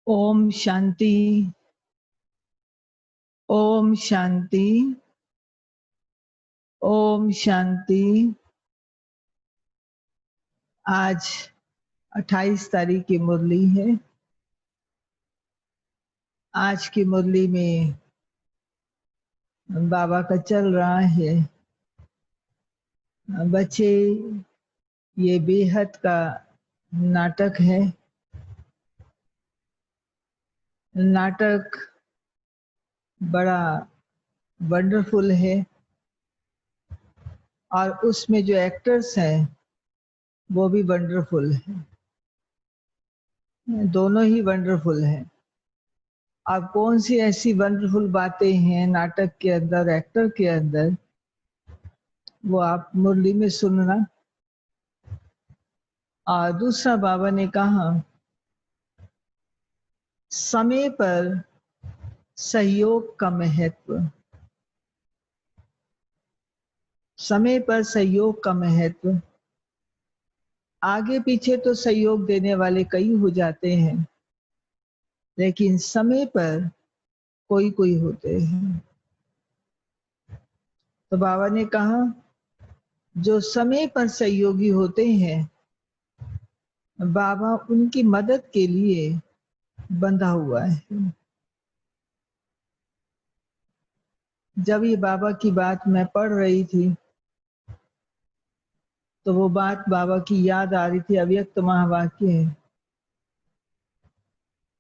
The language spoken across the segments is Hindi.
ओम शांति। ओम शांति। ओम शांति। आज 28 तारीख की मुरली है। आज की मुरली में बाबा का चल रहा है, बच्चे ये बेहद का नाटक है। नाटक बड़ा वंडरफुल है और उसमें जो एक्टर्स हैं वो भी वंडरफुल है, दोनों ही वंडरफुल हैं। अब कौन सी ऐसी वंडरफुल बातें हैं नाटक के अंदर, एक्टर के अंदर, वो आप मुरली में सुनना। और दूसरा बाबा ने कहा, समय पर सहयोग का महत्व। समय पर सहयोग का महत्व। आगे पीछे तो सहयोग देने वाले कई हो जाते हैं, लेकिन समय पर कोई कोई होते हैं। तो बाबा ने कहा, जो समय पर सहयोगी होते हैं, बाबा उनकी मदद के लिए बंधा हुआ है। जब ये बाबा की बात मैं पढ़ रही थी तो वो बात बाबा की याद आ रही थी। अव्यक्त महावाक्य है,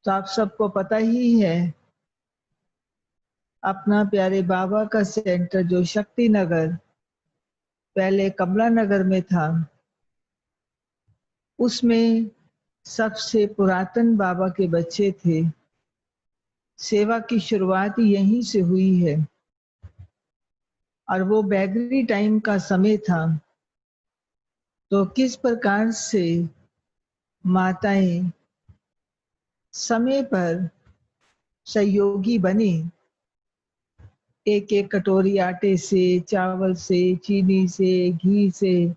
तो आप सबको पता ही है, अपना प्यारे बाबा का सेंटर जो शक्ति नगर पहले कमला नगर में था, उसमें सबसे पुरातन बाबा के बच्चे थे। सेवा की शुरुआत यहीं से हुई है और वो बैगरी टाइम का समय था। तो किस प्रकार से माताएं समय पर सहयोगी बनी, एक एक कटोरी आटे से, चावल से, चीनी से, घी से,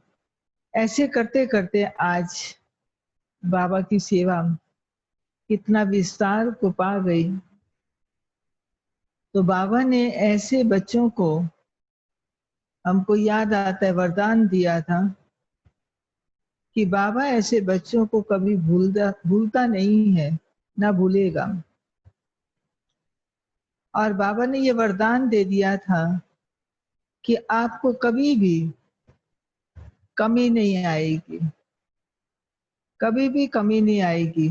ऐसे करते करते आज बाबा की सेवा कितना विस्तार को पा गई। तो बाबा ने ऐसे बच्चों को, हमको याद आता है, वरदान दिया था कि बाबा ऐसे बच्चों को कभी भूलता नहीं है, ना भूलेगा। और बाबा ने ये वरदान दे दिया था कि आपको कभी भी कमी नहीं आएगी, कभी भी कमी नहीं आएगी,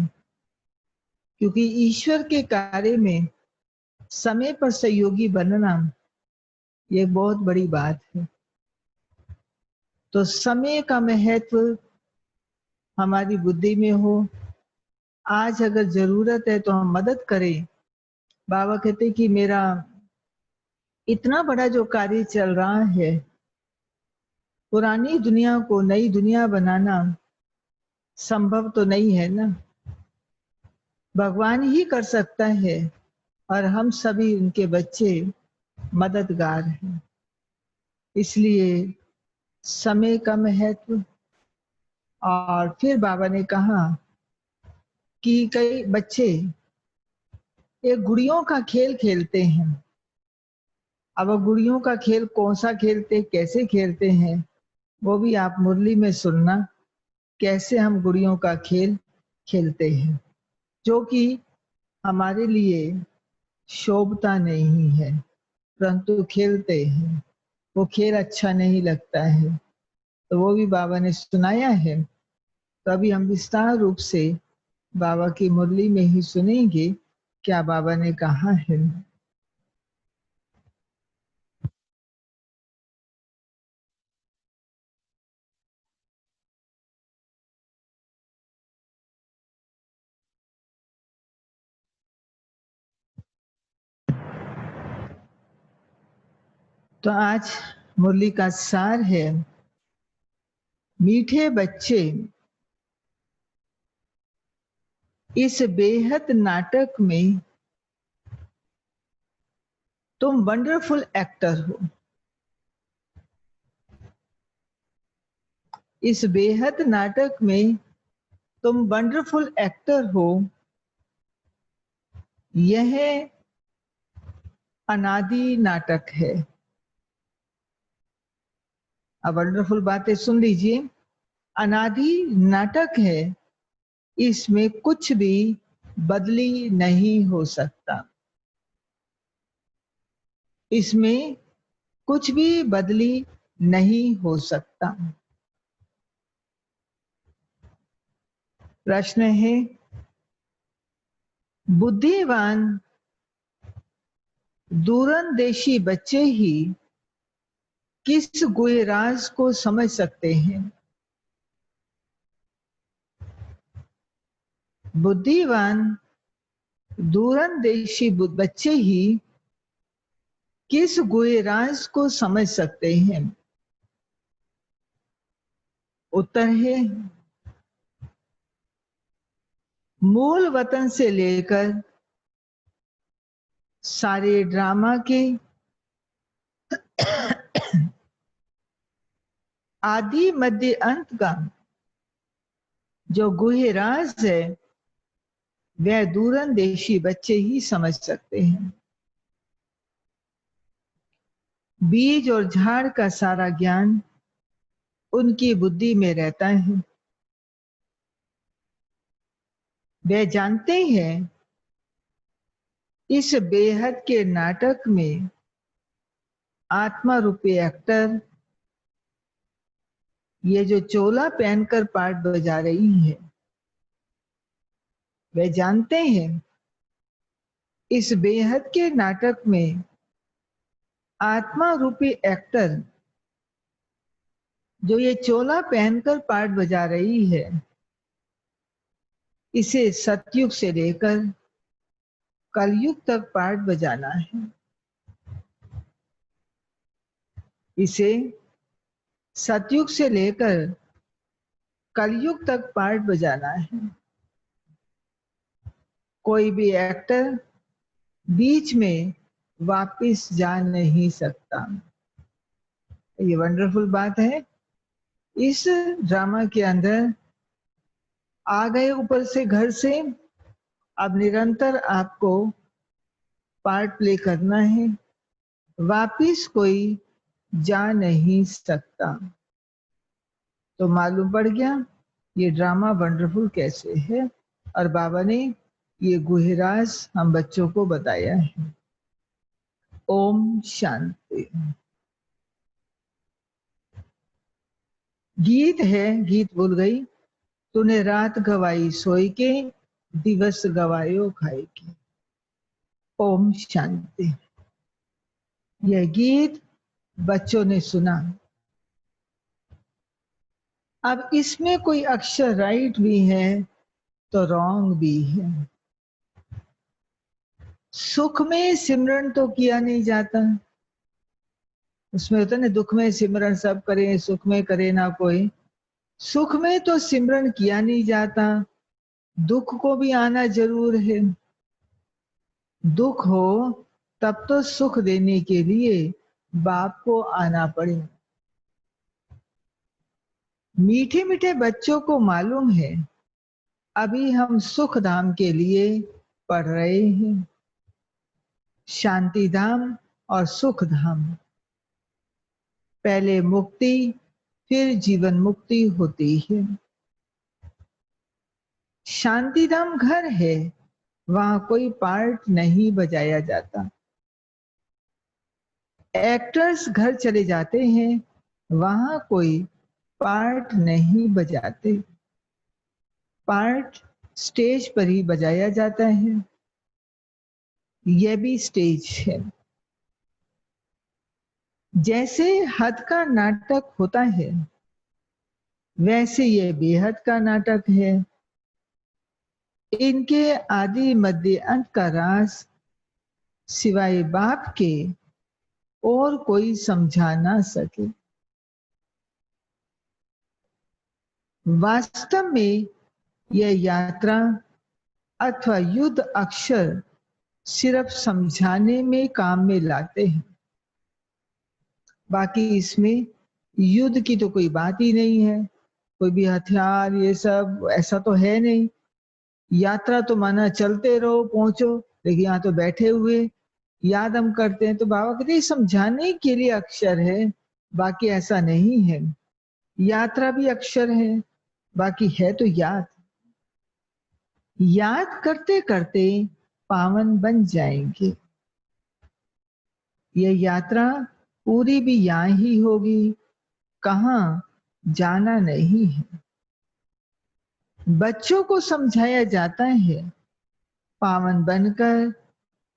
क्योंकि ईश्वर के कार्य में समय पर सहयोगी बनना ये बहुत बड़ी बात है। तो समय का महत्व हमारी बुद्धि में हो। आज अगर जरूरत है तो हम मदद करें। बाबा कहते कि मेरा इतना बड़ा जो कार्य चल रहा है, पुरानी दुनिया को नई दुनिया बनाना संभव तो नहीं है ना, भगवान ही कर सकता है और हम सभी उनके बच्चे मददगार हैं। इसलिए समय का महत्व। और फिर बाबा ने कहा कि कई बच्चे एक गुड़ियों का खेल खेलते हैं। अब गुड़ियों का खेल कौन सा खेलते, कैसे खेलते हैं, वो भी आप मुरली में सुनना, कैसे हम गुड़ियों का खेल खेलते हैं, जो कि हमारे लिए शोभता नहीं है, परंतु खेलते हैं। वो खेल अच्छा नहीं लगता है, तो वो भी बाबा ने सुनाया है। तो अभी हम विस्तार रूप से बाबा की मुरली में ही सुनेंगे क्या बाबा ने कहा है। तो आज मुरली का सार है, मीठे बच्चे, इस बेहद नाटक में तुम वंडरफुल एक्टर हो। इस बेहद नाटक में तुम वंडरफुल एक्टर हो। यह अनादि नाटक है। अब वंडरफुल बातें सुन लीजिए। अनादि नाटक है, इसमें कुछ भी बदली नहीं हो सकता। इसमें कुछ भी बदली नहीं हो सकता। प्रश्न है, बुद्धिवान दूरंदेशी बच्चे ही किस गुह्य राज को समझ सकते हैं? बुद्धिवान दूरंदेशी बच्चे ही किस गुह्य राज को समझ सकते हैं? उत्तर है, मूल वतन से लेकर सारे ड्रामा के आदि मध्य अंत का जो गुह्य राज है, वह दूरंदेशी बच्चे ही समझ सकते हैं। बीज और झाड़ का सारा ज्ञान उनकी बुद्धि में रहता है। वे जानते हैं इस बेहद के नाटक में आत्मा रूपी एक्टर, ये जो चोला पहनकर पार्ट बजा रही है, वे जानते हैं इस बेहद के नाटक में आत्मा रूपी एक्टर जो ये चोला पहनकर पार्ट बजा रही है, इसे सतयुग से लेकर कलयुग तक पार्ट बजाना है। इसे सतयुग से लेकर कलयुग तक पार्ट बजाना है। कोई भी एक्टर बीच में वापस जा नहीं सकता। ये वंडरफुल बात है। इस ड्रामा के अंदर आ गए ऊपर से घर से, अब निरंतर आपको पार्ट प्ले करना है, वापिस कोई जा नहीं सकता। तो मालूम पड़ गया ये ड्रामा वंडरफुल कैसे है, और बाबा ने ये गुह्य राज हम बच्चों को बताया है। ओम शांति। गीत है, गीत भूल गई। तूने रात गवाई सोई के, दिवस गवायो खाए के। ओम शांति। यह गीत बच्चों ने सुना। अब इसमें कोई अक्षर राइट भी है तो रॉन्ग भी है। सुख में सिमरन तो किया नहीं जाता, उसमें होता ना दुख में सिमरन सब करे, सुख में करे ना कोई। सुख में तो सिमरन किया नहीं जाता, दुख को भी आना जरूर है। दुख हो तब तो सुख देने के लिए बाप को आना पड़े। मीठे मीठे बच्चों को मालूम है अभी हम सुख धाम के लिए पढ़ रहे हैं, शांति धाम और सुख धाम। पहले मुक्ति फिर जीवन मुक्ति होती है। शांति धाम घर है, वहां कोई पार्ट नहीं बजाया जाता। एक्टर्स घर चले जाते हैं, वहां कोई पार्ट नहीं बजाते। पार्ट स्टेज पर ही बजाया जाता है। यह भी स्टेज है। जैसे हद का नाटक होता है, वैसे यह बेहद का नाटक है। इनके आदि मध्य अंत का राज सिवाय बाप के और कोई समझा ना सके। वास्तव में यह यात्रा अथवा युद्ध अक्षर सिर्फ समझाने में काम में लाते हैं। बाकी इसमें युद्ध की तो कोई बात ही नहीं है, कोई भी हथियार ये सब ऐसा तो है नहीं। यात्रा तो माना चलते रहो, पहुंचो, लेकिन यहाँ तो बैठे हुए याद हम करते हैं। तो बाबा कहते हैं समझाने के लिए अक्षर है, बाकी ऐसा नहीं है। यात्रा भी अक्षर है, बाकी है तो याद। याद करते करते पावन बन जाएंगे। ये यात्रा पूरी भी यहाँ ही होगी, कहाँ जाना नहीं है। बच्चों को समझाया जाता है पावन बनकर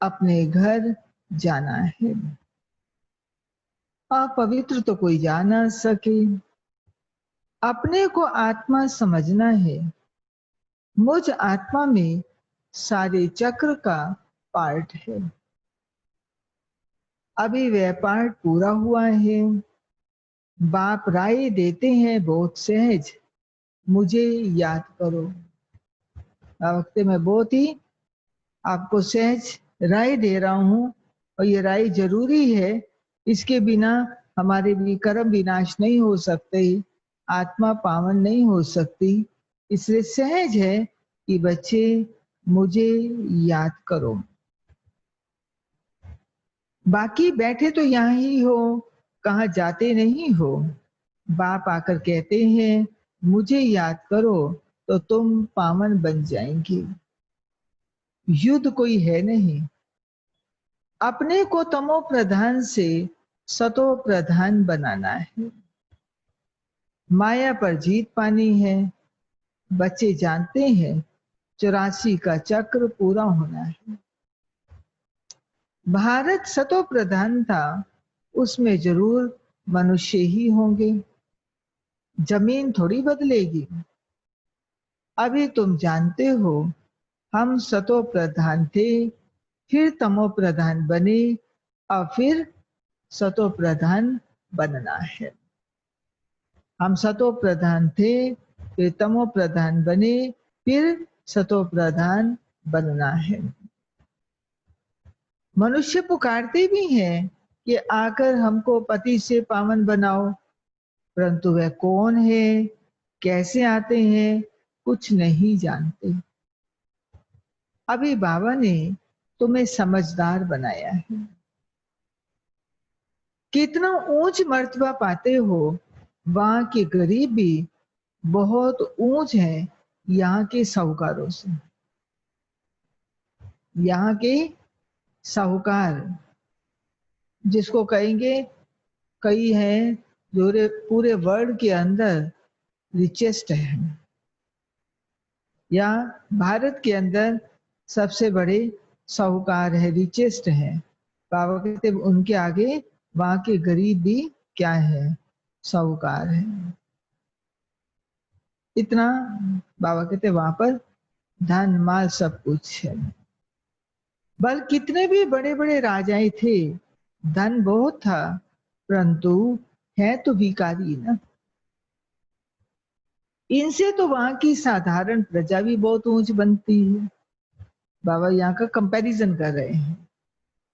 अपने घर जाना है। अपवित्र तो कोई जा ना सके। अपने को आत्मा समझना है। मुझ आत्मा में सारे चक्र का पार्ट है। अभी वह पार्ट पूरा हुआ है। बाप राय देते हैं बहुत सहज, मुझे याद करो। वक्त में बहुत ही आपको सहज राय दे रहा हूं, और ये राय जरूरी है। इसके बिना हमारे भी कर्म विनाश नहीं हो सकते, आत्मा पावन नहीं हो सकती। इसलिए सहज है कि बच्चे मुझे याद करो। बाकी बैठे तो यहाँ ही हो, कहाँ जाते नहीं हो। बाप आकर कहते हैं मुझे याद करो तो तुम पावन बन जाएंगे। युद्ध कोई है नहीं। अपने को तमो प्रधान से सतो प्रधान बनाना है। माया पर जीत पानी है। बच्चे जानते हैं 84 का चक्र पूरा होना है। भारत सतो प्रधान था, उसमें जरूर मनुष्य ही होंगे। जमीन थोड़ी बदलेगी। अभी तुम जानते हो हम सतो प्रधान थे, फिर तमो प्रधान बने, और फिर सतो प्रधान बनना है। हम सतो प्रधान थे, फिर तमो प्रधान बने, फिर सतो प्रधान बनना है। मनुष्य पुकारते भी हैं कि आकर हमको पति से पावन बनाओ, परंतु वह कौन है, कैसे आते हैं, कुछ नहीं जानते। अभी बाबा ने तुम्हें समझदार बनाया है। कितना ऊंच मर्तबा पाते हो, वहां के गरीब भी बहुत ऊंच है यहाँ के साहूकारों से। यहाँ के साहूकार जिसको कहेंगे, कई हैं जो पूरे वर्ल्ड के अंदर रिचेस्ट है, या भारत के अंदर सबसे बड़े साहूकार है, रिचेस्ट है। बाबा कहते उनके आगे वहां के गरीब भी क्या है, साहूकार है। इतना बाबा कहते वहां पर धन माल सब कुछ है। बल कितने भी बड़े बड़े राजाएं थे, धन बहुत था, परंतु है तो भिखारी ना। इनसे तो वहां की साधारण प्रजा भी बहुत ऊंच बनती है। बाबा यहाँ का कंपैरिजन कर रहे हैं।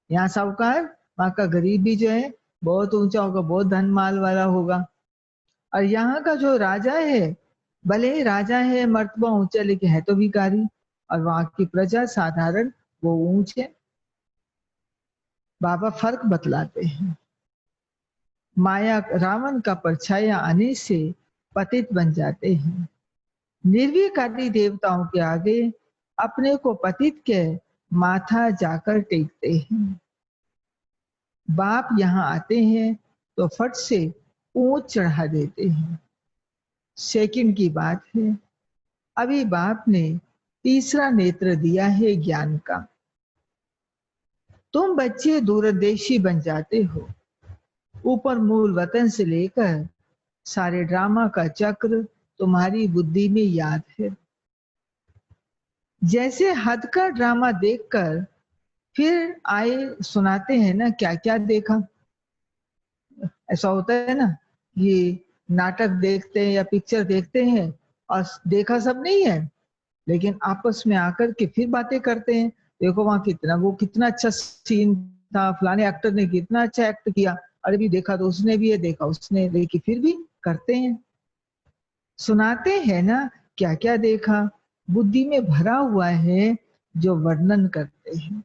यहाँ साहूकार, वहां का गरीब भी जो है बहुत ऊंचा होगा, बहुत धन माल वाला होगा। और यहाँ का जो राजा है, भले ही राजा है, मर्तबा ऊंचा, लेकिन है तो भिखारी। और वहां की प्रजा साधारण, वो ऊंच है। बाबा फर्क बतलाते हैं। माया रावण का परछाया आने से पतित बन जाते हैं। निर्विकारी देवताओं के आगे अपने को पतित के माथा जाकर टेकते हैं। बाप यहाँ आते हैं तो फट से ऊंच चढ़ा देते हैं। सेकंड की बात है, अभी बाप ने तीसरा नेत्र दिया है ज्ञान का। तुम बच्चे दूरदेशी बन जाते हो। ऊपर मूल वतन से लेकर सारे ड्रामा का चक्र तुम्हारी बुद्धि में याद है। जैसे हद का ड्रामा देखकर फिर आए सुनाते हैं ना, क्या क्या देखा। ऐसा होता है ना, ये नाटक देखते हैं या पिक्चर देखते हैं और देखा सब नहीं है, लेकिन आपस में आकर के फिर बातें करते हैं। देखो वहां कितना, वो कितना अच्छा सीन था, फलाने एक्टर ने कितना अच्छा एक्ट किया, अरे भी देखा तो उसने भी है, देखा उसने, लेकिन फिर भी करते हैं, सुनाते हैं ना क्या क्या देखा। बुद्धि में भरा हुआ है, जो वर्णन करते हैं।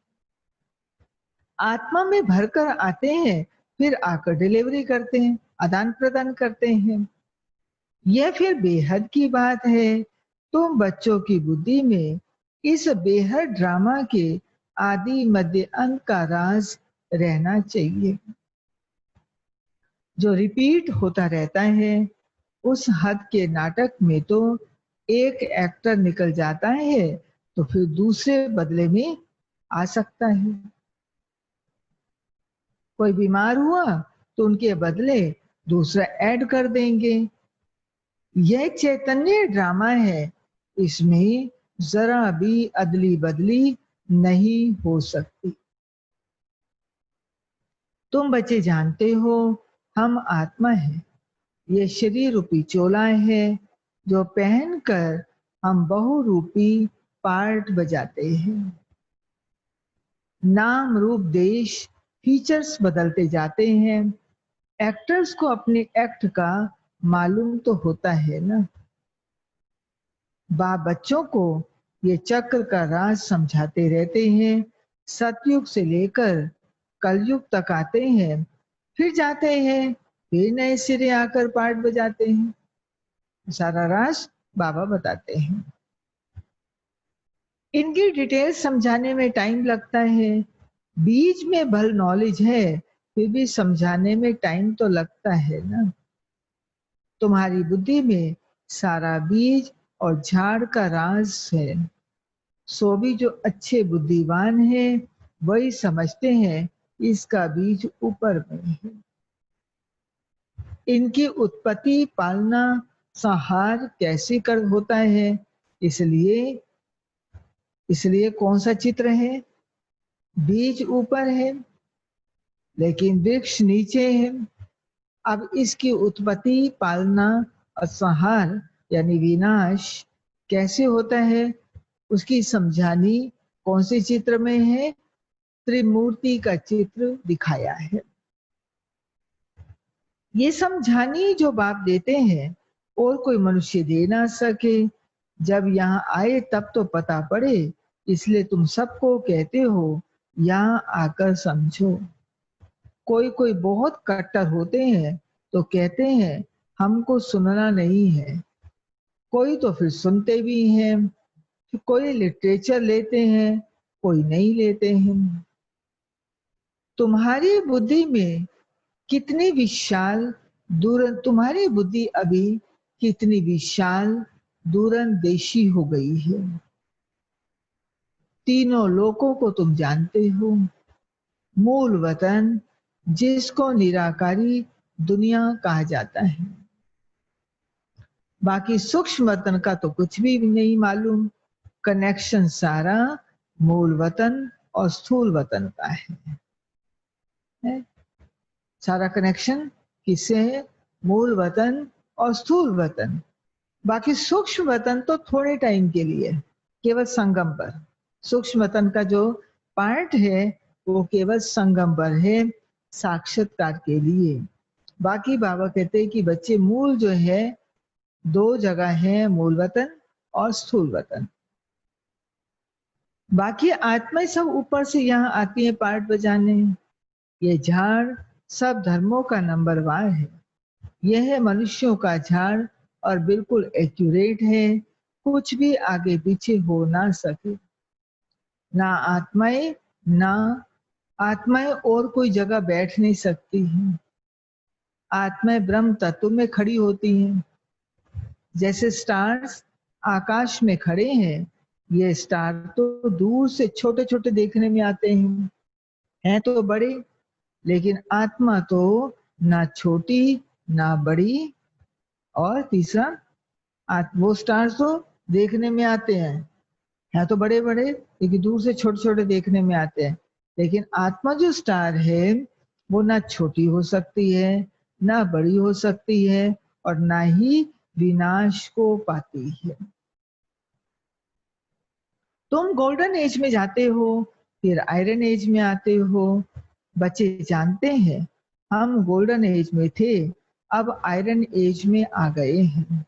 आत्मा में भरकर आते हैं, फिर आकर डिलीवरी करते हैं, आदान प्रदान करते हैं। यह फिर बेहद की बात है। तुम बच्चों की बुद्धि में इस बेहद ड्रामा के आदि मध्य अंत का राज रहना चाहिए, जो रिपीट होता रहता है। उस हद के नाटक में तो एक एक्टर निकल जाता है तो फिर दूसरे बदले में आ सकता है। कोई बीमार हुआ तो उनके बदले दूसरा ऐड कर देंगे। यह चैतन्य ड्रामा है, इसमें जरा भी अदली बदली नहीं हो सकती। तुम बच्चे जानते हो हम आत्मा है, ये शरीर रूपी चोला है जो पहनकर हम बहुरूपी पार्ट बजाते हैं। नाम रूप देश फीचर्स बदलते जाते हैं। एक्टर्स को अपने एक्ट का मालूम तो होता है ना। बाप बच्चों को ये चक्र का राज समझाते रहते हैं। सतयुग से लेकर कलयुग तक आते हैं, फिर जाते हैं, फिर नए सिरे आकर पार्ट बजाते हैं। सारा राज बाबा बताते हैं। इनकी डिटेल समझाने में टाइम लगता है। बीज में भल नॉलेज है, फिर भी समझाने में टाइम तो लगता है ना। तुम्हारी बुद्धि में सारा बीज और झाड़ का राज है। सो भी जो अच्छे बुद्धिमान है वही समझते हैं इसका बीज ऊपर में है। इनकी उत्पत्ति पालना संहार कैसे कर होता है, इसलिए कौन सा चित्र है? बीज ऊपर है लेकिन वृक्ष नीचे है। अब इसकी उत्पत्ति पालना और संहार यानी विनाश कैसे होता है, उसकी समझानी कौन से चित्र में है? त्रिमूर्ति का चित्र दिखाया है। ये समझानी जो बाप देते हैं और कोई मनुष्य दे ना सके। जब यहाँ आए तब तो पता पड़े, इसलिए तुम सबको कहते हो यहाँ आकर समझो। कोई कोई बहुत कट्टर होते हैं तो कहते हैं हमको सुनना नहीं है। कोई तो फिर सुनते भी हैं, कोई लिटरेचर लेते हैं, कोई नहीं लेते हैं। तुम्हारी बुद्धि में कितनी विशाल तुम्हारी बुद्धि अभी कितनी विशाल दूरंदेशी हो गई है। तीनों लोकों को तुम जानते हो। मूल वतन जिसको निराकारी दुनिया कहा जाता है। बाकी सूक्ष्म वतन का तो कुछ भी नहीं मालूम। कनेक्शन सारा मूल वतन और स्थूल वतन का है? सारा कनेक्शन किससे है? मूल वतन और स्थूल वतन। बाकी सूक्ष्म वतन तो थोड़े टाइम के लिए, केवल संगम पर। सूक्ष्म वतन का जो पार्ट है वो केवल संगम पर है, साक्षात्कार के लिए। बाकी बाबा कहते हैं कि बच्चे मूल जो है दो जगह है, मूल वतन और स्थूल वतन। बाकी आत्माएं सब ऊपर से यहाँ आती है पार्ट बजाने। ये झाड़ सब धर्मों का नंबरवार है। यह है मनुष्यों का झाड़ और बिल्कुल एक्यूरेट है, कुछ भी आगे पीछे हो ना सके। ना आत्माएं और कोई जगह बैठ नहीं सकती हैं। आत्माएं ब्रह्म तत्व में खड़ी होती हैं। जैसे स्टार्स आकाश में खड़े हैं, ये स्टार तो दूर से छोटे छोटे देखने में आते हैं तो बड़े, लेकिन आत्मा तो ना छोटी ना बड़ी। और तीसरा, वो स्टार्स तो देखने में आते हैं तो बड़े बड़े, लेकिन दूर से छोटे छोटे देखने में आते हैं। लेकिन आत्मा जो स्टार है वो ना छोटी हो सकती है, ना बड़ी हो सकती है, और ना ही विनाश को पाती है। तुम गोल्डन एज में जाते हो, फिर आयरन एज में आते हो। बच्चे जानते हैं हम गोल्डन एज में थे, अब आयरन एज में आ गए हैं।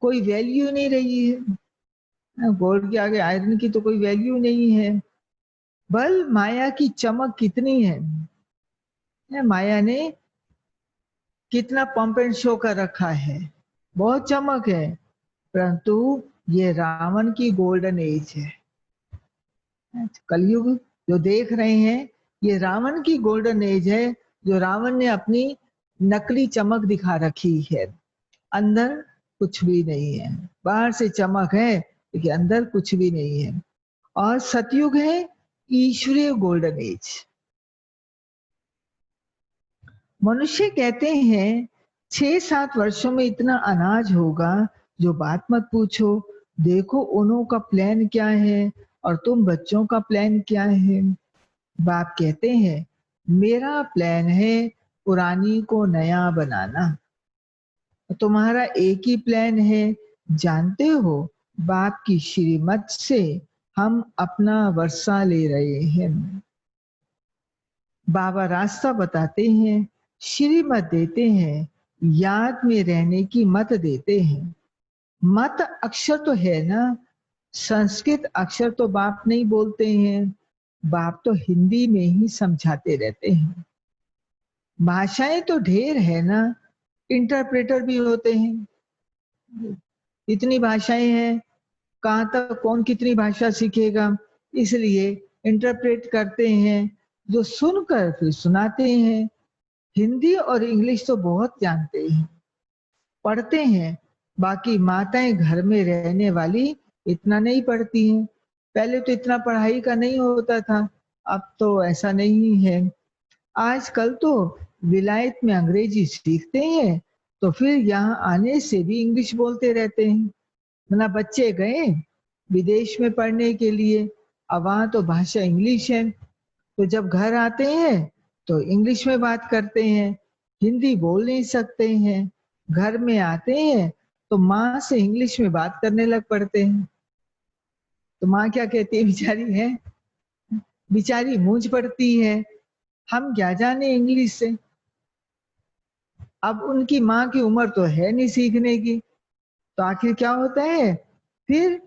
कोई वैल्यू नहीं रही है। गोल्ड के आगे आयरन की तो कोई वैल्यू नहीं है। बल माया की चमक कितनी है, माया ने कितना पंप एंड शो कर रखा है, बहुत चमक है, परंतु ये रावण की गोल्डन एज है। कलयुग जो देख रहे हैं ये रावण की गोल्डन एज है, जो रावण ने अपनी नकली चमक दिखा रखी है। अंदर कुछ भी नहीं है, बाहर से चमक है लेकिन अंदर कुछ भी नहीं है। और सतयुग है ईश्वरीय गोल्डन एज। मनुष्य कहते हैं 6-7 वर्षों में इतना अनाज होगा जो बात मत पूछो। देखो उन्हों का प्लान क्या है और तुम बच्चों का प्लान क्या है। बाप कहते हैं मेरा प्लान है पुरानी को नया बनाना, तुम्हारा एक ही प्लान है। जानते हो बाप की श्रीमत से हम अपना वर्षा ले रहे हैं। बाबा रास्ता बताते हैं, श्रीमत देते हैं, याद में रहने की मत देते हैं। मत अक्षर तो है ना, संस्कृत अक्षर तो बाप नहीं बोलते हैं, बाप तो हिंदी में ही समझाते रहते हैं। भाषाएं तो ढेर है ना, इंटरप्रेटर भी होते हैं। इतनी भाषाएं हैं, कहाँ तक कौन कितनी भाषा सीखेगा, इसलिए इंटरप्रेट करते हैं, जो सुनकर फिर सुनाते हैं। हिंदी और इंग्लिश तो बहुत जानते हैं, पढ़ते हैं, बाकी माताएं घर में रहने वाली इतना नहीं पढ़ती हैं। पहले तो इतना पढ़ाई का नहीं होता था, अब तो ऐसा नहीं है। आजकल तो विलायत में अंग्रेजी सीखते हैं तो फिर यहाँ आने से भी इंग्लिश बोलते रहते हैं। ना बच्चे गए विदेश में पढ़ने के लिए, अब वहां तो भाषा इंग्लिश है, तो जब घर आते हैं तो इंग्लिश में बात करते हैं, हिंदी बोल नहीं सकते हैं। घर में आते हैं तो माँ से इंग्लिश में बात करने लग पड़ते हैं। तो माँ क्या कहती है, बेचारी मूंझ पड़ती है, हम क्या जाने इंग्लिश से। अब उनकी माँ की उम्र तो है नहीं सीखने की, तो आखिर क्या होता है, फिर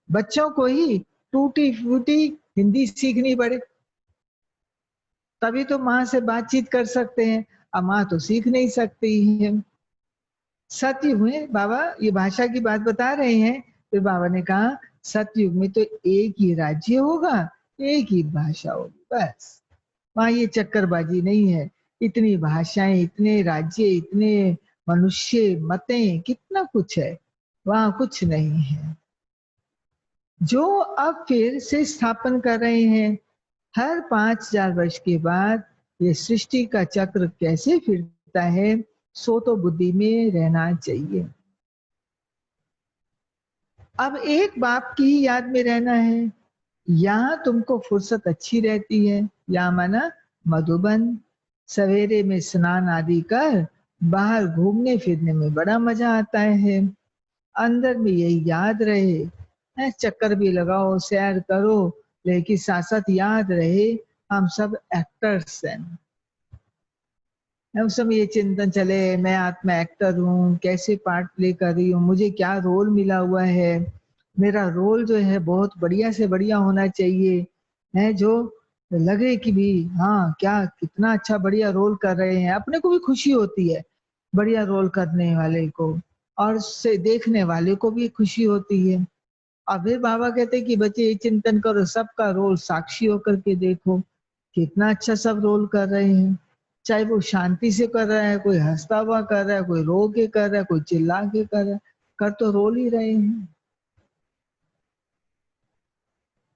बच्चों को ही टूटी फूटी हिंदी सीखनी पड़े, तभी तो माँ से बातचीत कर सकते हैं। अब माँ तो सीख नहीं सकती है। सतयुग में बाबा ये भाषा की बात बता रहे हैं, फिर बाबा ने कहा सतयुग में तो एक ही राज्य होगा, एक ही भाषा होगी, बस। वहां ये चक्करबाजी नहीं है, इतनी भाषाएं, इतने राज्य, इतने मनुष्य, मतें, कितना कुछ है, वहां कुछ नहीं है। जो अब फिर से स्थापन कर रहे हैं, हर 5000 वर्ष के बाद ये सृष्टि का चक्र कैसे फिरता है, सो तो बुद्धि में रहना चाहिए। अब एक बाप की ही याद में रहना है। यहाँ तुमको फुर्सत अच्छी रहती है, यहाँ माना मधुबन, सवेरे में स्नान आदि कर बाहर घूमने फिरने में बड़ा मजा आता है। अंदर में यही याद रहे, चक्कर भी लगाओ, सैर करो, लेकिन साथ साथ याद रहे हम सब एक्टर्स हैं। उस समय ये चिंतन चले मैं आत्मा एक्टर हूँ, कैसे पार्ट प्ले कर रही हूँ, मुझे क्या रोल मिला हुआ है, मेरा रोल जो है बहुत बढ़िया से बढ़िया होना चाहिए, है जो लगे कि भी हाँ क्या कितना अच्छा बढ़िया रोल कर रहे हैं। अपने को भी खुशी होती है बढ़िया रोल करने वाले को, और से देखने वाले को भी खुशी होती है। और फिर बाबा कहते हैं कि बच्चे ये चिंतन करो, सबका रोल साक्षी होकर के देखो कितना अच्छा सब रोल कर रहे हैं। चाहे वो शांति से कर रहा है, कोई हंसता हुआ कर रहा है, कोई रो के कर रहा है, कोई चिल्ला के कर रहा है, कर तो रोल ही रहे हैं।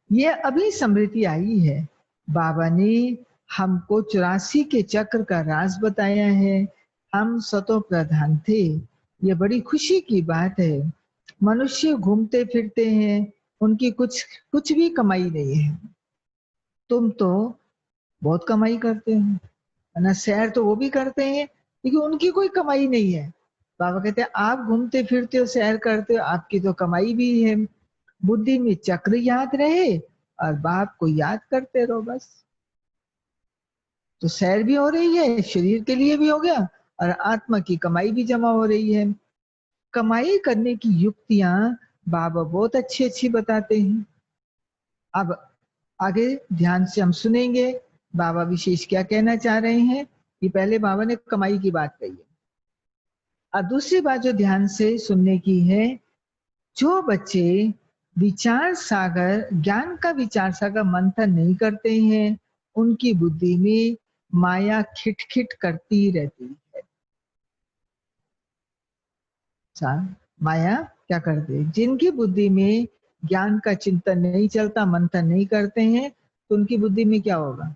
ये अभी समृद्धि आई है, बाबा ने हमको 84 के चक्र का राज बताया है। हम सतो प्रधान थे, ये बड़ी खुशी की बात है। मनुष्य घूमते फिरते हैं, उनकी कुछ भी कमाई नहीं है। तुम तो बहुत कमाई करते हो, है ना, सैर तो वो भी करते हैं लेकिन उनकी कोई कमाई नहीं है। बाबा कहते हैं आप घूमते फिरते हो, सैर करते हो, आपकी तो कमाई भी है। बुद्धि में चक्र याद रहे और बाप को याद करते रहो, बस। तो सैर भी हो रही है, शरीर के लिए भी हो गया, और आत्मा की कमाई भी जमा हो रही है। कमाई करने की युक्तियां बाबा बहुत अच्छी अच्छी बताते हैं। अब आगे ध्यान से हम सुनेंगे बाबा विशेष क्या कहना चाह रहे हैं। कि पहले बाबा ने कमाई की बात कही है। अब दूसरी बात जो ध्यान से सुनने की है, जो बच्चे विचार सागर, ज्ञान का विचार सागर मंथन नहीं करते हैं, उनकी बुद्धि में माया खिटखिट करती रहती है। माया क्या करती है? जिनकी बुद्धि में ज्ञान का चिंतन नहीं चलता, मंथन नहीं करते हैं, तो उनकी बुद्धि में क्या होगा?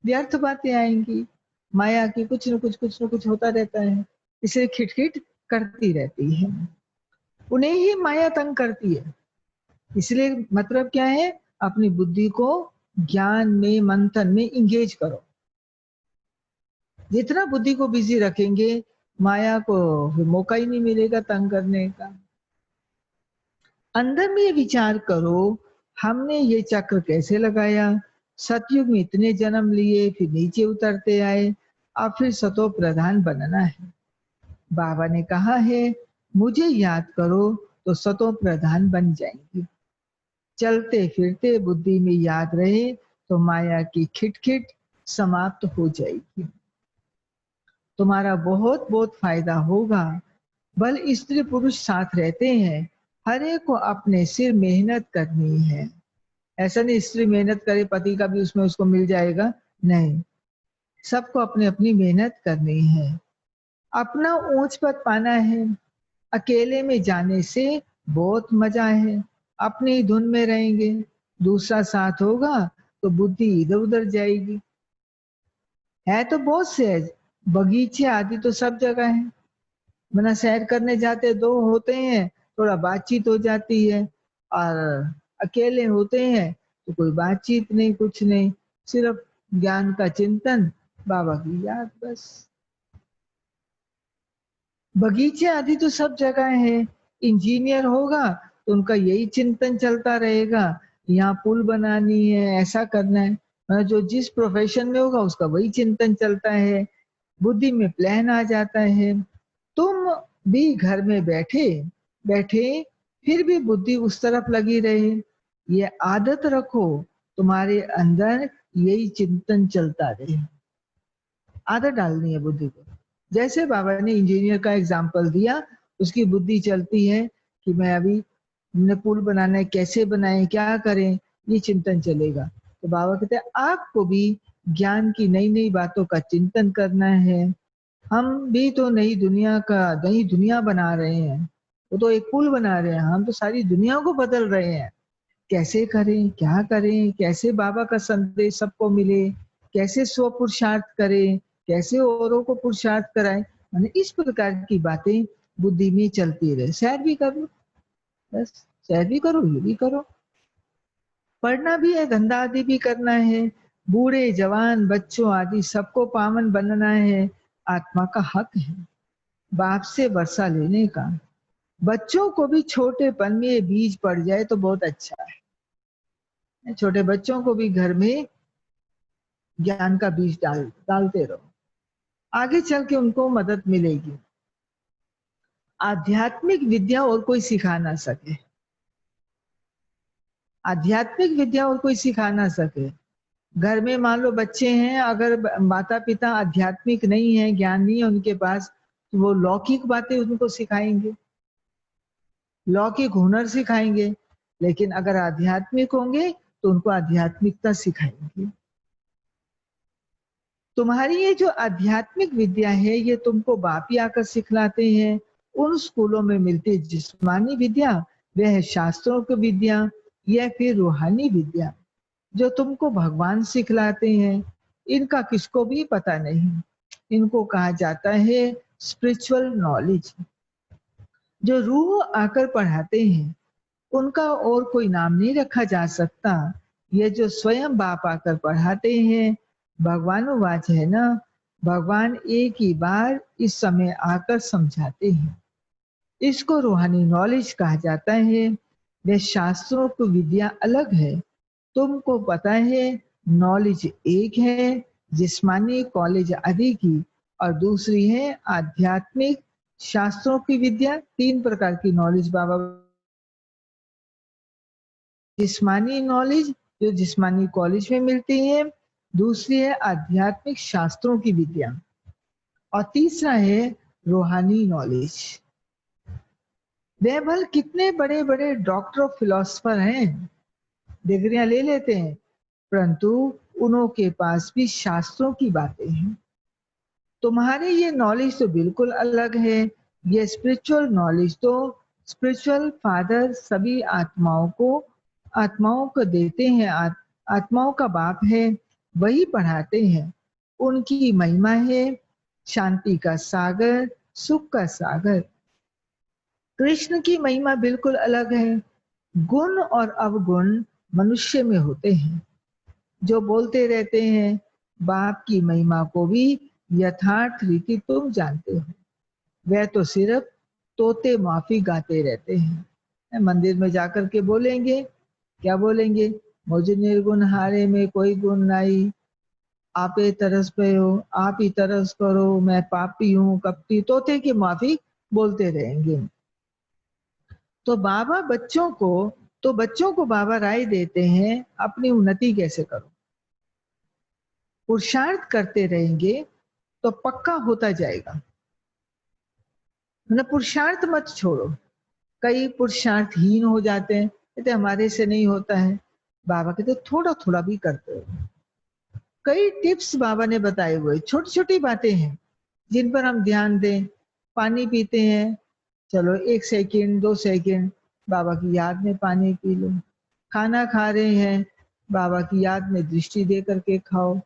व्यर्थ बातें आएंगी। माया की कुछ न कुछ होता रहता है, इसलिए खिटखिट करती रहती है। उन्हें ही माया तंग करती है। इसलिए मतलब क्या है? अपनी बुद्धि को ज्ञान में, मंथन में इंगेज करो। जितना बुद्धि को बिजी रखेंगे, माया को मौका ही नहीं मिलेगा तंग करने का। अंदर में ये विचार करो, हमने ये चक्र कैसे लगाया? सतयुग में इतने जन्म लिए, फिर नीचे उतरते आए, अब फिर सतो प्रधान बनना है। बाबा ने कहा है, मुझे याद करो तो सतो प्रधान बन जाएंगे। चलते फिरते बुद्धि में याद रहे तो माया की खिटखिट समाप्त हो जाएगी। तुम्हारा बहुत बहुत फायदा होगा। बल स्त्री पुरुष साथ रहते हैं, हर एक को अपने सिर मेहनत करनी है। ऐसा नहीं स्त्री मेहनत करे पति का भी उसमें उसको मिल जाएगा, नहीं। सबको अपनी अपनी मेहनत करनी है। अपना ऊंच पद पाना है। अकेले में जाने से बहुत मजा है, अपनी धुन में रहेंगे। दूसरा साथ होगा तो बुद्धि इधर उधर जाएगी। है तो बहुत सहज, बगीचे आदि तो सब जगह है। मना सैर करने जाते दो होते हैं, थोड़ा बातचीत हो जाती है, और अकेले होते हैं तो कोई बातचीत नहीं, कुछ नहीं, सिर्फ ज्ञान का चिंतन, बाबा की याद बस। बगीचे आदि तो सब जगह है। इंजीनियर होगा तो उनका यही चिंतन चलता रहेगा, यहाँ पुल बनानी है, ऐसा करना है। जो जिस प्रोफेशन में होगा उसका वही चिंतन चलता है, बुद्धि में प्लान आ जाता है। तुम भी घर में बैठे बैठे फिर भी बुद्धि उस तरफ लगी रहे, ये आदत रखो, तुम्हारे अंदर यही चिंतन चलता रहे। आदत डालनी है बुद्धि को। जैसे बाबा ने इंजीनियर का एग्जाम्पल दिया, उसकी बुद्धि चलती है कि मैं अभी पुल बनाना है, कैसे बनाएं, क्या करें, ये चिंतन चलेगा। तो बाबा कहते हैं आपको भी ज्ञान की नई नई बातों का चिंतन करना है। हम भी तो नई दुनिया बना रहे हैं, वो तो एक पुल बना रहे हैं, हम तो सारी दुनिया को बदल रहे हैं। कैसे करें, क्या करें, कैसे बाबा का संदेश सबको मिले, कैसे स्व पुरुषार्थ करें, कैसे औरों को पुरुषार्थ कराएं, माने इस प्रकार की बातें बुद्धि में चलती रहे। सैर भी करो, बस सैर भी करो, ये भी करो। पढ़ना भी है, धंधा आदि भी करना है। बूढ़े जवान बच्चों आदि सबको पावन बनना है, आत्मा का हक है बाप से वर्षा लेने का। बच्चों को भी छोटेपन में ये बीज पड़ जाए तो बहुत अच्छा है। छोटे बच्चों को भी घर में ज्ञान का बीज डालते रहो, आगे चल के उनको मदद मिलेगी। आध्यात्मिक विद्या और कोई सिखा ना सके, आध्यात्मिक विद्या और कोई सिखा ना सके। घर में मान लो बच्चे हैं, अगर माता पिता आध्यात्मिक नहीं है, ज्ञान नहीं है उनके पास, तो वो लौकिक बातें उनको सिखाएंगे, लौकिक हुनर सिखाएंगे। लेकिन अगर आध्यात्मिक होंगे तो उनको आध्यात्मिकता सिखाएंगे। तुम्हारी ये जो आध्यात्मिक विद्या है, ये तुमको बाप ही आकर सिखलाते हैं। उन स्कूलों में मिलती जिस्मानी विद्या, वह है शास्त्रों की विद्या, या फिर रूहानी विद्या जो तुमको भगवान सिखलाते हैं। इनका किसको भी पता नहीं। इनको कहा जाता है स्पिरिचुअल नॉलेज। जो रूह आकर पढ़ाते हैं उनका और कोई नाम नहीं रखा जा सकता। ये जो स्वयं बाप आकर पढ़ाते हैं, भगवानुवाच है ना, भगवान एक ही बार इस समय आकर समझाते हैं। इसको रूहानी नॉलेज कहा जाता है। वे शास्त्रों की विद्या अलग है, तुमको पता है नॉलेज एक है, जिस्मानी कॉलेज आदि की, और दूसरी है आध्यात्मिक शास्त्रों की विद्या। तीन प्रकार की नॉलेज बाबा जिस्मानी नॉलेज जो जिस्मानी कॉलेज में मिलती है, दूसरी है आध्यात्मिक शास्त्रों की विद्या और तीसरा है रूहानी नॉलेज। वे भल कितने बड़े बड़े डॉक्टर और फिलोसफर हैं, डिग्रियां ले लेते हैं, परंतु उनके पास भी शास्त्रों की बातें हैं। तुम्हारे ये नॉलेज तो बिल्कुल अलग है। ये स्पिरिचुअल नॉलेज तो स्पिरिचुअल फादर सभी आत्माओं को देते हैं, आत्माओं का बाप है, वही पढ़ाते हैं। उनकी महिमा है शांति का सागर, सुख का सागर। कृष्ण की महिमा बिल्कुल अलग है। गुण और अवगुण मनुष्य में होते हैं, जो बोलते रहते हैं बाप की महिमा को भी यथार्थ रीति तुम जानते हो। वह तो सिर्फ तोते माफी गाते रहते हैं। मंदिर में जाकर के बोलेंगे, क्या बोलेंगे? मुझे निर्गुण हारे में कोई गुण नहीं, आप ही तरस पे हो, आप ही तरस करो, मैं पापी हूँ, कपटी, तोते की माफी बोलते रहेंगे। तो बच्चों को बाबा राय देते हैं अपनी उन्नति कैसे करो। पुरुषार्थ करते रहेंगे तो पक्का होता जाएगा। ना पुरुषार्थ मत छोड़ो। कई पुरुषार्थहीन हो जाते हैं, कहते हमारे से नहीं होता है। बाबा कहते थोड़ा थोड़ा भी करते हो। कई टिप्स बाबा ने बताए हुए, छोटी छोटी बातें हैं जिन पर हम ध्यान दें। पानी पीते हैं, चलो 1 सेकंड 2 सेकंड बाबा की याद में पानी पी लो। खाना खा रहे हैं, बाबा की याद में दृष्टि दे करके खाओ।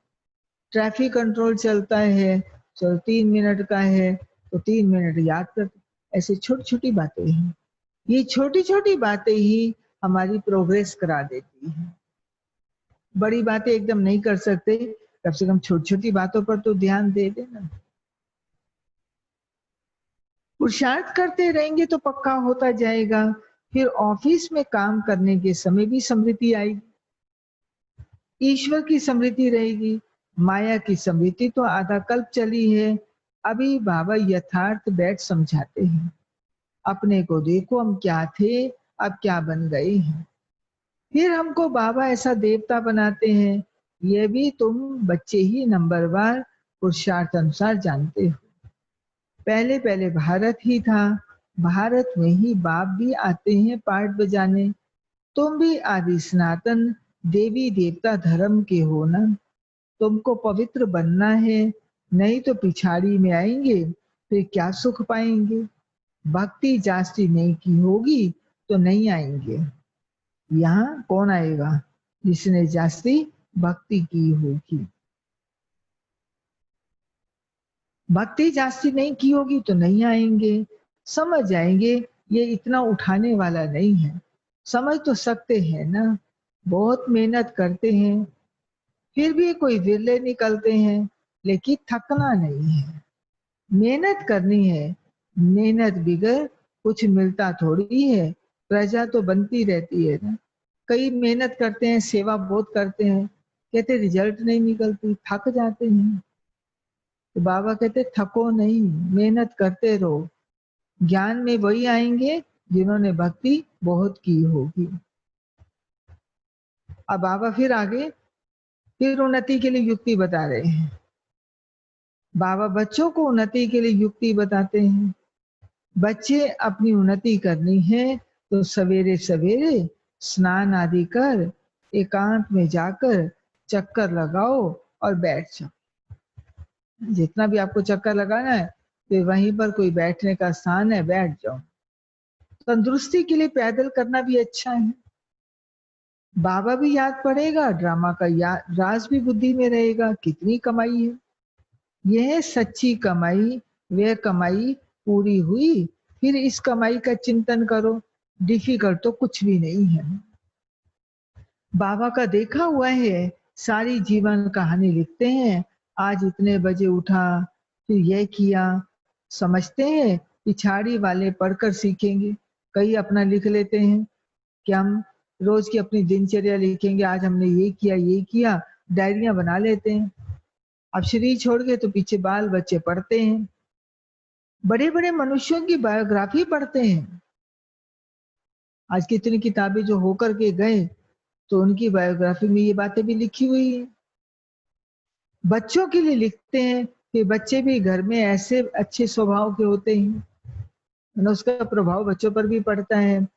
ट्रैफिक कंट्रोल चलता है, चलो 3 मिनट का है तो 3 मिनट याद कर। ऐसे छोटी छोटी बातें हैं। ये छोटी छोटी बातें ही हमारी प्रोग्रेस करा देती है। बड़ी बातें एकदम नहीं कर सकते, कम से कम छोटी छोटी बातों पर तो ध्यान दे देना। पुरुषार्थ करते रहेंगे तो पक्का होता जाएगा। फिर ऑफिस में काम करने के समय भी समृद्धि आएगी, ईश्वर की समृद्धि रहेगी। माया की समृद्धि तो आधा कल्प चली है। अभी बाबा यथार्थ बैठ समझाते हैं, अपने को देखो, हम क्या थे अब क्या बन गए हैं। फिर हमको बाबा ऐसा देवता बनाते हैं, ये भी तुम बच्चे ही नंबरवार पुरुषार्थ अनुसार जानते हो। पहले पहले भारत ही था, भारत में ही बाप भी आते हैं पार्ट बजाने। तुम भी आदि सनातन देवी देवता धर्म के हो ना। तुमको पवित्र बनना है, नहीं तो पिछाड़ी में आएंगे, फिर क्या सुख पाएंगे। भक्ति जास्ती नहीं की होगी तो नहीं आएंगे। यहाँ कौन आएगा? जिसने जास्ती भक्ति की होगी। भक्ति जास्ती नहीं की होगी तो नहीं आएंगे। समझ जाएंगे ये इतना उठाने वाला नहीं है। समझ तो सकते हैं ना, बहुत मेहनत करते हैं, फिर भी कोई विरले निकलते हैं, लेकिन थकना नहीं है, मेहनत करनी है। मेहनत बिगड़ कुछ मिलता थोड़ी है, प्रजा तो बनती रहती है ना। कई मेहनत करते हैं, सेवा बहुत करते हैं, कहते रिजल्ट नहीं निकलती, थक जाते हैं। तो बाबा कहते थको नहीं, मेहनत करते रहो। ज्ञान में वही आएंगे जिन्होंने भक्ति बहुत की होगी। अब बाबा फिर आगे फिर उन्नति के लिए युक्ति बता रहे हैं। बाबा बच्चों को उन्नति के लिए युक्ति बताते हैं। बच्चे अपनी उन्नति करनी है तो सवेरे सवेरे स्नान आदि कर एकांत में जाकर चक्कर लगाओ और बैठ जाओ। जितना भी आपको चक्कर लगाना है, फिर वहीं पर कोई बैठने का स्थान है, बैठ जाओ। तंदुरुस्ती के लिए पैदल करना भी अच्छा है। बाबा भी याद पड़ेगा, ड्रामा का राज भी बुद्धि में रहेगा। कितनी कमाई है, यह सच्ची कमाई, वह कमाई पूरी हुई, फिर इस कमाई का चिंतन करो। डिफिकल्ट तो कुछ भी नहीं है। बाबा का देखा हुआ है, सारी जीवन कहानी लिखते हैं। आज इतने बजे उठा, फिर यह किया। समझते हैं पिछाड़ी वाले पढ़कर सीखेंगे। कई अपना लिख लेते हैं कि हम रोज की अपनी दिनचर्या लिखेंगे, आज हमने ये किया, डायरियां बना लेते हैं। अब शरीर छोड़ गए तो पीछे बाल बच्चे पढ़ते हैं, बड़े बड़े मनुष्यों की बायोग्राफी पढ़ते हैं। आज कितनी किताबें जो होकर के गए तो उनकी बायोग्राफी में ये बातें भी लिखी हुई है। बच्चों के लिए लिखते हैं कि बच्चे भी घर में ऐसे अच्छे स्वभाव के होते हैं, उसका प्रभाव बच्चों पर भी पड़ता है।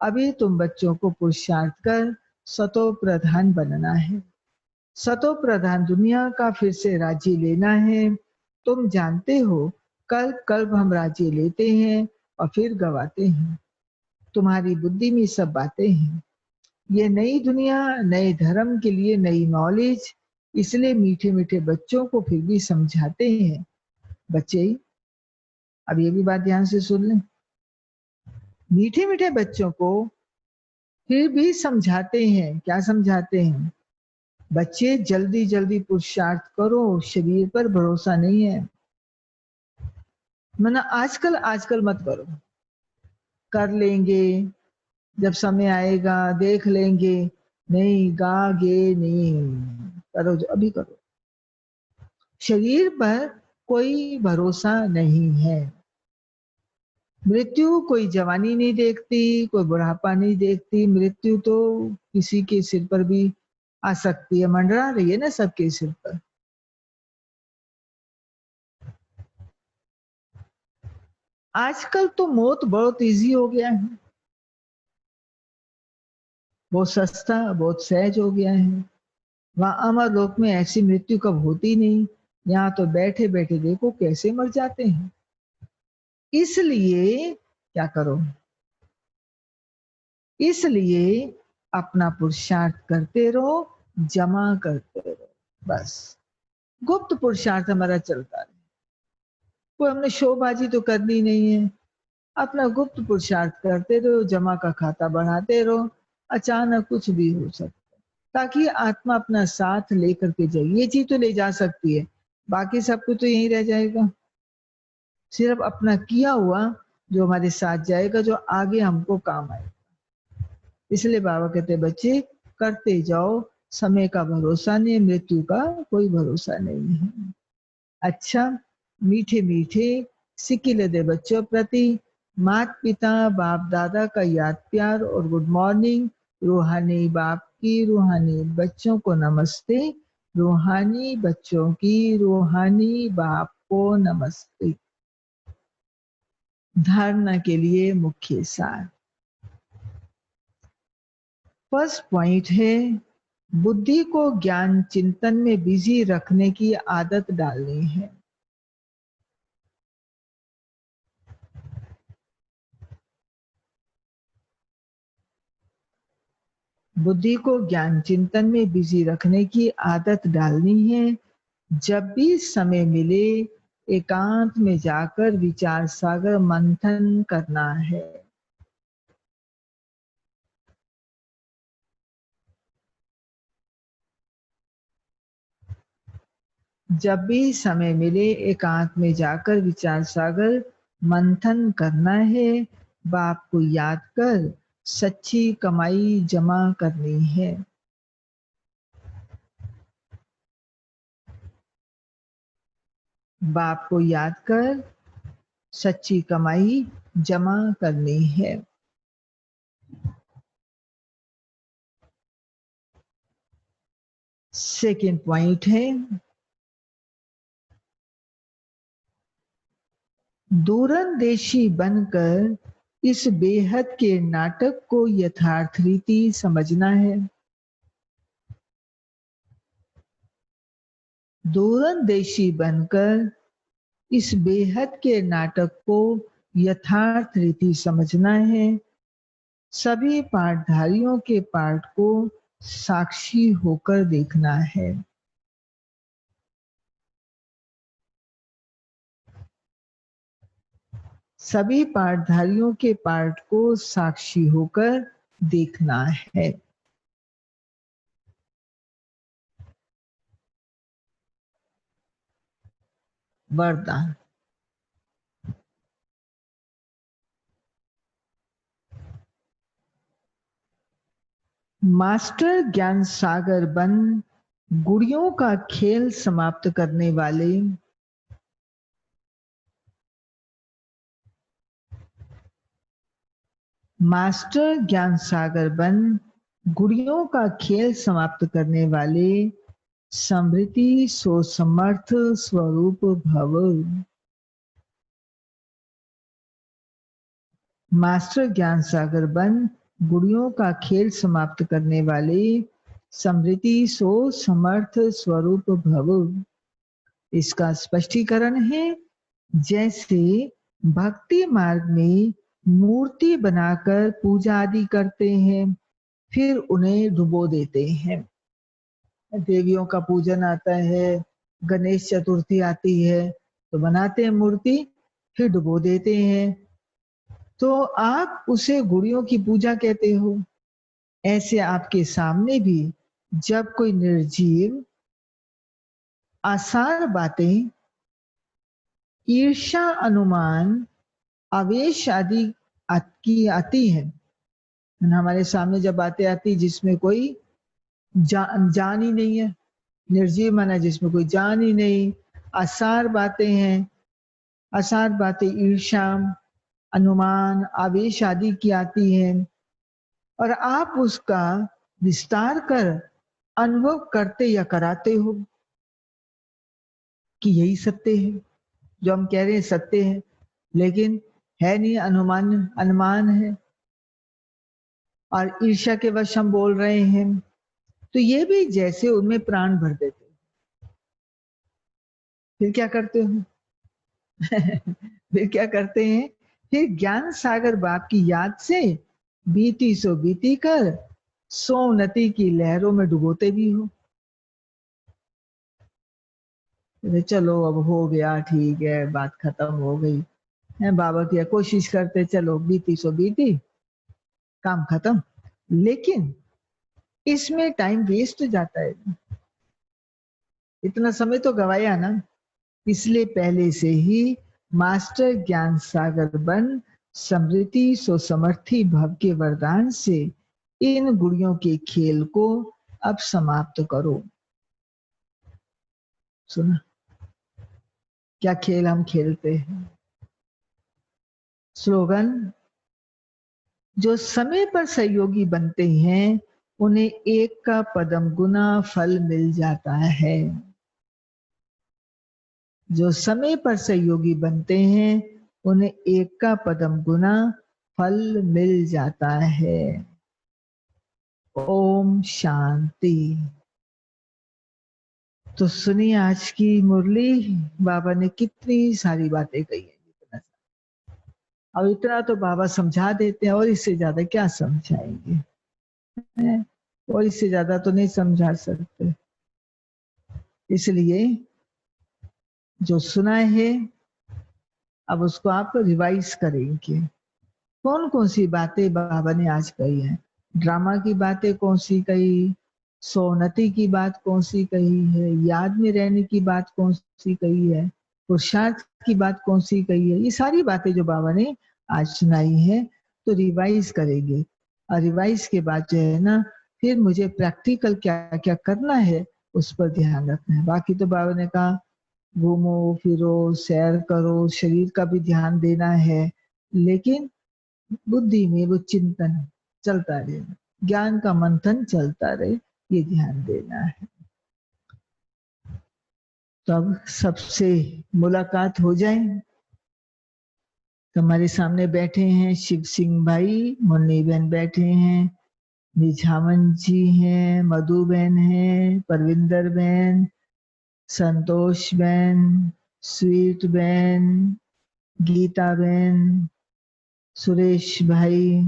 अभी तुम बच्चों को पुरुषार्थ कर सतो प्रधान बनना है, सतो प्रधान दुनिया का फिर से राज्य लेना है। तुम जानते हो कल्प कल्प हम राज्य लेते हैं और फिर गवाते हैं। तुम्हारी बुद्धि में सब बातें हैं। ये नई दुनिया नए धर्म के लिए नई नॉलेज, इसलिए मीठे मीठे बच्चों को फिर भी समझाते हैं। बच्चे अब ये भी बात ध्यान से सुन लें, मीठे मीठे बच्चों को फिर भी समझाते हैं। क्या समझाते हैं? बच्चे जल्दी जल्दी पुरुषार्थ करो, शरीर पर भरोसा नहीं है। मना आजकल आजकल मत करो, कर लेंगे जब समय आएगा, देख लेंगे। नहीं, गागे नहीं, करो जो अभी करो। शरीर पर कोई भरोसा नहीं है। मृत्यु कोई जवानी नहीं देखती, कोई बुढ़ापा नहीं देखती। मृत्यु तो किसी के सिर पर भी आ सकती है, मंडरा रही है ना सबके सिर पर। आजकल तो मौत बहुत इजी हो गया है, बहुत सस्ता, बहुत सहज हो गया है। वहां अमर लोक में ऐसी मृत्यु कब होती नहीं। यहाँ तो बैठे बैठे देखो कैसे मर जाते हैं। इसलिए क्या करो, इसलिए अपना पुरुषार्थ करते रहो, जमा करते रहो। बस गुप्त पुरुषार्थ हमारा चलता है, कोई हमने शोबाजी तो करनी नहीं है। अपना गुप्त पुरुषार्थ करते रहो, जमा का खाता बढ़ाते रहो। अचानक कुछ भी हो सकता है, ताकि आत्मा अपना साथ लेकर के जाए। ये चीज तो ले जा सकती है, बाकी सब कुछ तो यहीं रह जाएगा। सिर्फ अपना किया हुआ जो हमारे साथ जाएगा, जो आगे हमको काम आएगा। इसलिए बाबा कहते बच्चे करते जाओ, समय का भरोसा नहीं, मृत्यु का कोई भरोसा नहीं है। अच्छा, मीठे मीठे सिक्के दे बच्चों प्रति माता पिता बाप दादा का याद प्यार और गुड मॉर्निंग। रूहानी बाप की रूहानी बच्चों को नमस्ते, रूहानी बच्चों की रूहानी बाप को नमस्ते। धारणा के लिए मुख्य सार। फर्स्ट पॉइंट है, बुद्धि को ज्ञान चिंतन में बिजी रखने की आदत डालनी है। बुद्धि को ज्ञान चिंतन में बिजी रखने की आदत डालनी है। जब भी समय मिले एकांत में जाकर विचार सागर मंथन करना है। जब भी समय मिले एकांत में जाकर विचार सागर मंथन करना है। बाप को याद कर सच्ची कमाई जमा करनी है। बाप को याद कर सच्ची कमाई जमा करनी है। सेकंड पॉइंट है, दूरंदेशी बनकर इस बेहद के नाटक को यथार्थ रीति समझना है। दूरंदेशी बनकर इस बेहद के नाटक को यथार्थ रीति समझना है। सभी पाठधारियों के पाठ को साक्षी होकर देखना है। सभी पाठधारियों के पाठ को साक्षी होकर देखना है। वरदान। मास्टर ज्ञान सागर बन गुड़ियों का खेल समाप्त करने वाले मास्टर ज्ञान सागर बन गुड़ियों का खेल समाप्त करने वाले समृद्धि सो समर्थ स्वरूप भव। मास्टर ज्ञान सागर बन गुड़ियों का खेल समाप्त करने वाले समृद्धि सो समर्थ स्वरूप भव। इसका स्पष्टीकरण है, जैसे भक्ति मार्ग में मूर्ति बनाकर पूजा आदि करते हैं, फिर उन्हें डुबो देते हैं। देवियों का पूजन आता है, गणेश चतुर्थी आती है, तो बनाते हैं मूर्ति, फिर डुबो देते हैं। तो आप उसे गुड़ियों की पूजा कहते हो। ऐसे आपके सामने भी जब कोई निर्जीव आसार बातें, ईर्ष्या, अनुमान, आवेश आदि की आती है, हमारे सामने जब बातें आती जिसमें कोई जान ही नहीं है, निर्जीव माना जिसमें कोई जान ही नहीं, आसार बातें हैं, आसार बातें ईर्ष्या, अनुमान, आवेश आदि की आती हैं, और आप उसका विस्तार कर अनुभव करते या कराते हो कि यही सत्य है, जो हम कह रहे हैं सत्य है, लेकिन है नहीं, अनुमान अनुमान है, और ईर्ष्या के वश हम बोल रहे हैं। तो ये भी जैसे उनमें प्राण भर देते हो। फिर क्या करते हो? फिर क्या करते हैं? फिर ज्ञान सागर बाप की याद से बीती सो बीती कर सोमनती की लहरों में डुबोते भी हो। चलो अब हो गया, ठीक है, बात खत्म हो गई है, बाबा की कोशिश करते, चलो बीती सो बीती, काम खत्म। लेकिन इसमें टाइम वेस्ट जाता है, इतना समय तो गवाया ना। इसलिए पहले से ही मास्टर ज्ञान सागर बन समृद्धि सो समर्थी भव के वरदान से इन गुड़ियों के खेल को अब समाप्त करो। सुना क्या खेल हम खेलते हैं? स्लोगन, जो समय पर सहयोगी बनते हैं उन्हें एक का पदम गुना फल मिल जाता है। जो समय पर सहयोगी बनते हैं उन्हें एक का पदम गुना फल मिल जाता है। ओम शांति। तो सुनिए आज की मुरली, बाबा ने कितनी सारी बातें कही है। अब इतना तो बाबा समझा देते हैं, और इससे ज्यादा क्या समझाएंगे, और इससे ज्यादा तो नहीं समझा सकते। इसलिए जो सुना है अब उसको आप रिवाइज करेंगे। कौन कौन सी बातें बाबा ने आज कही है? ड्रामा की बातें कौन सी कही, सोनती की बात कौन सी कही है, याद में रहने की बात कौन सी कही है, पुरुषार्थ की बात कौन सी कही है, ये सारी बातें जो बाबा ने आज सुनाई है, तो रिवाइज करेंगे। और रिवाइज के बाद जो है ना, फिर मुझे प्रैक्टिकल क्या क्या करना है उस पर ध्यान रखना है। बाकी तो बाबा ने कहा घूमो फिरो, सैर करो, शरीर का भी ध्यान देना है, लेकिन बुद्धि में वो चिंतन चलता रहे, ज्ञान का मंथन चलता रहे, ये ध्यान देना है। तब सबसे मुलाकात हो जाए। हमारे सामने बैठे हैं शिव सिंह भाई, मुन्नी बहन बैठे हैं, निझावन जी हैं, मधु बहन है, परविंदर बहन, संतोष बहन, स्वीट बहन, गीता बहन, सुरेश भाई,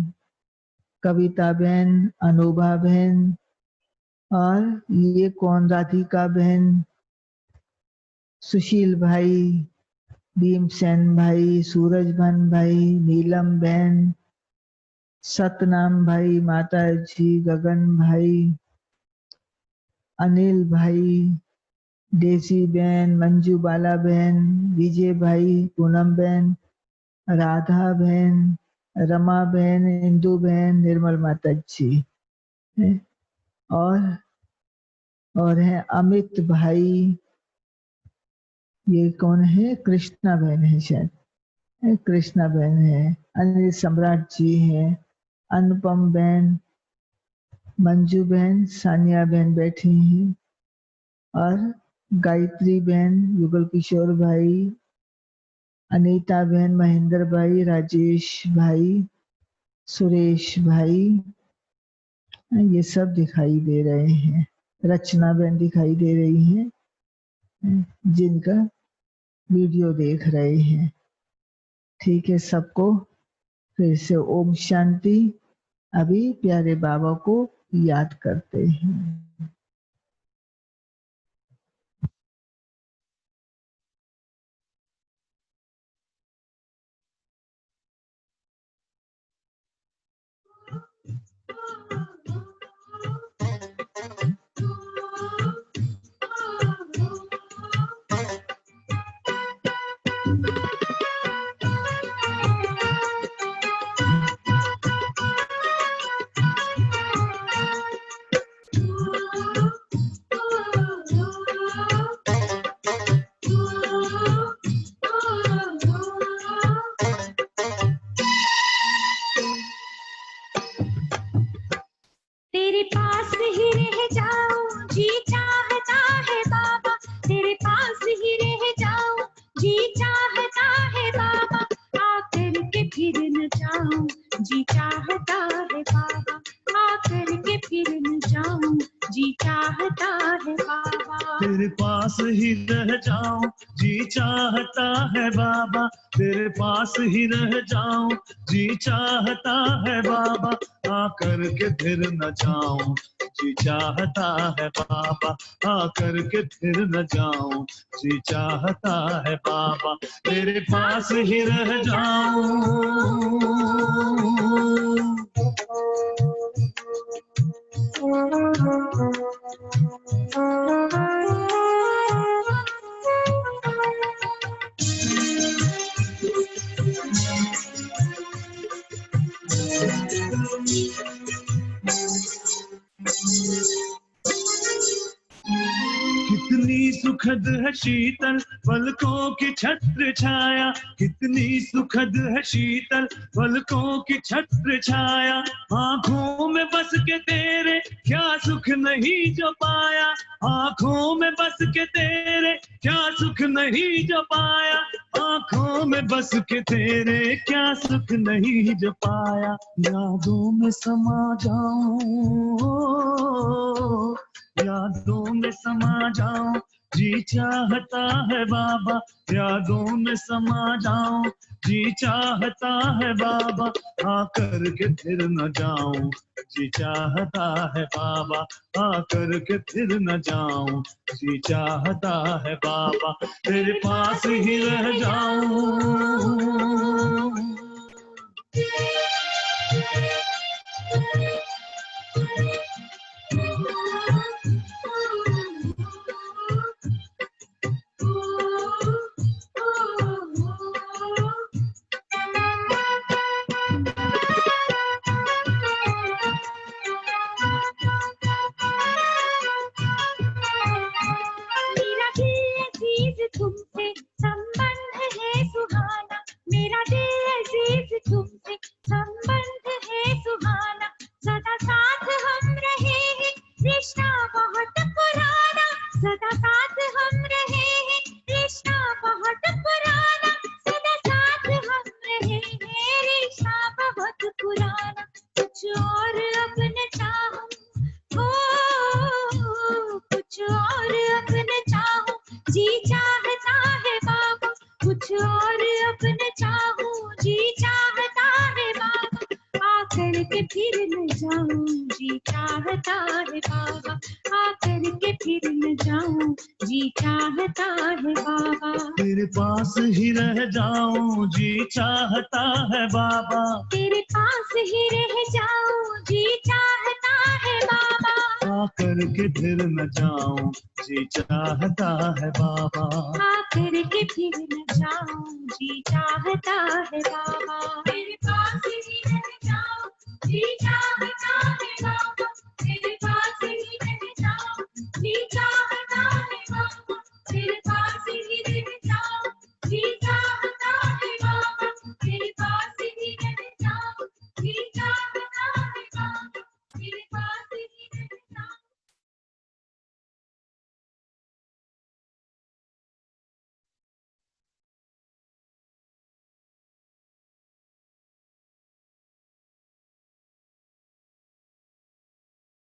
कविता बहन, अनुभा बहन, और ये कौन, राधिका बहन, सुशील भाई, भीमसेन भाई, सूरज भान भाई, नीलम बहन, सतनाम भाई, माता जी, गगन भाई, अनिल भाई, डेसी बहन, मंजू बाला बहन, विजय भाई, पूनम बहन, राधा बहन, रमा बहन, इंदु बहन, निर्मल माता जी, और है अमित भाई, ये कौन है, कृष्णा बहन है शायद, कृष्णा बहन है, अनिल सम्राट जी है, अनुपम बहन, मंजू बहन, सानिया बहन बैठी हैं और गायत्री बहन, युगल किशोर भाई, अनीता बहन, महेंद्र भाई, राजेश भाई, सुरेश भाई, ये सब दिखाई दे रहे हैं। रचना बहन दिखाई दे रही हैं जिनका वीडियो देख रहे हैं। ठीक है, सबको फिर से ओम शांति। अभी प्यारे बाबा को याद करते हैं। तेरे पास ही रह जाऊं जी चाहता है बाबा, तेरे पास ही रह जाऊं जी चाहता है बाबा, आकर के फिर न जाऊं जी चाहता है बाबा, आकर के फिर न जाऊं जी चाहता है बाबा। तेरे पास ही रह जाऊं जी चाहता है बाबा, तेरे पास ही रह जाऊं जी चाहता है बाबा, आकर के फिर न जाऊं जी चाहता है बाबा, आकर के फिर न जाऊं जी चाहता है बाबा, तेरे पास ही रह जाऊं। कितनी सुखद है शीतल पलकों की छत्र छाया, कितनी सुखद है शीतल पलकों की छत्र छाया, आंखों में बस के तेरे क्या सुख नहीं जो पाया, आंखों में बस के तेरे क्या सुख नहीं जो पाया, आंखों में बस के तेरे क्या सुख नहीं जो पाया, यादों में समा जाऊं, यादों में समा जाऊं जी चाहता है बाबा, यादों में समा जाऊं जी चाहता है बाबा, आकर के फिर न जाऊं जी चाहता है बाबा, आकर के फिर न जाऊं जी चाहता है बाबा, तेरे पास ही रह जाऊं। मेरा दिल अजीज तुमसे संबंध है सुहाना, मेरा दिल अजीज तुमसे संबंध है सुहाना, सदा साथ हम रहे हैं रिश्ता बहुत पुराना, सदा साथ हम रहे हैं रिश्ता बहुत पुराना, सदा साथ हम रहे हैं रिश्ता बहुत पुराना, कुछ और अब न चाहूं, कुछ और अब न चाहूं जी चाहता है बाबा, कुछ और अब न चाहूं जी चाहता है बाबा, आकर के फिर न जाऊं जी चाहता है बाबा, आकर के फिर न जाऊं जी चाहता है बाबा। तेरे पास ही रह जाऊं जी चाहता है बाबा, तेरे पास ही रह जाऊं जी चाहता है बाबा, आकर के फिर न जाऊं जी चाहता है बाबा, आकर के फिर न जाऊं जी चाहता है बाबा, तेरे पास ही रह जाऊं जी चाहता है बाबा,